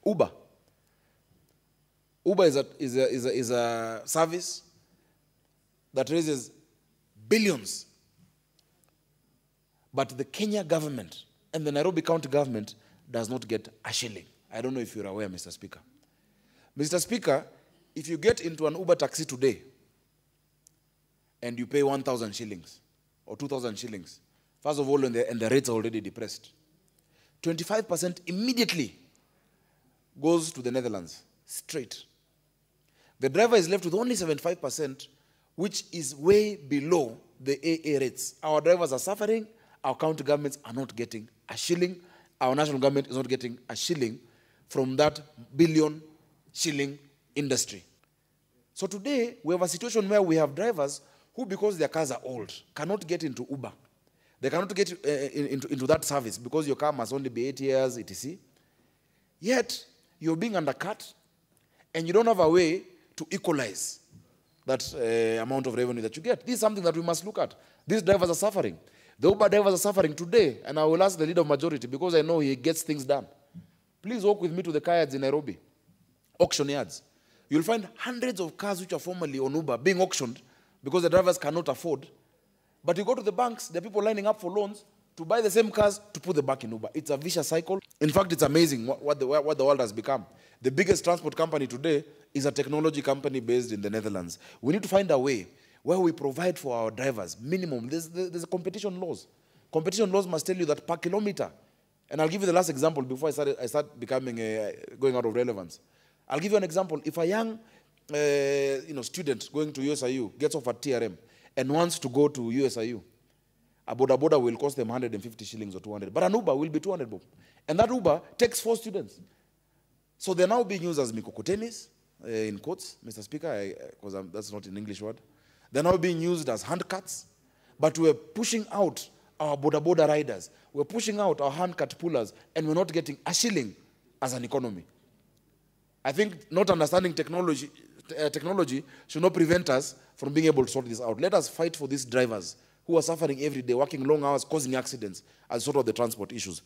Uber. Uber is a service that raises billions. But the Kenya government and the Nairobi County government does not get a shilling. I don't know if you're aware, Mr. Speaker. Mr. Speaker, if you get into an Uber taxi today and you pay 1,000 shillings or 2,000 shillings, first of all, and the rates are already depressed, 25% immediately goes to the Netherlands, straight. The driver is left with only 75%, which is way below the AA rates. Our drivers are suffering. Our county governments are not getting a shilling. Our national government is not getting a shilling from that billion-shilling industry. So today, we have a situation where we have drivers who, because their cars are old, cannot get into Uber. They cannot get into that service because your car must only be 8 years, etc. Yet, you're being undercut, and you don't have a way to equalize that amount of revenue that you get. This is something that we must look at. These drivers are suffering. The Uber drivers are suffering today, and I will ask the leader of majority, because I know he gets things done. Please walk with me to the car yards in Nairobi, auction yards. You'll find hundreds of cars which are formerly on Uber being auctioned because the drivers cannot afford. But you go to the banks, there are people lining up for loans to buy the same cars to put them back in Uber. It's a vicious cycle. In fact, it's amazing what the world has become. The biggest transport company today is a technology company based in the Netherlands. We need to find a way where we provide for our drivers minimum. There's a competition laws. Competition laws must tell you that per kilometer, and I'll give you the last example before I start becoming going out of relevance. I'll give you an example. If a young student going to USIU gets off at TRM and wants to go to USIU, a boda will cost them 150 shillings or 200, but an Uber will be 200 bob. And that Uber takes 4 students. So they're now being used as mikokotenis, in quotes, Mr. Speaker, because that's not an English word. They're now being used as handcarts, but we're pushing out our boda riders. We're pushing out our handcart pullers, and we're not getting a shilling as an economy. I think not understanding technology should not prevent us from being able to sort this out. Let us fight for these drivers who are suffering every day, working long hours, causing accidents, as sort of the transport issues.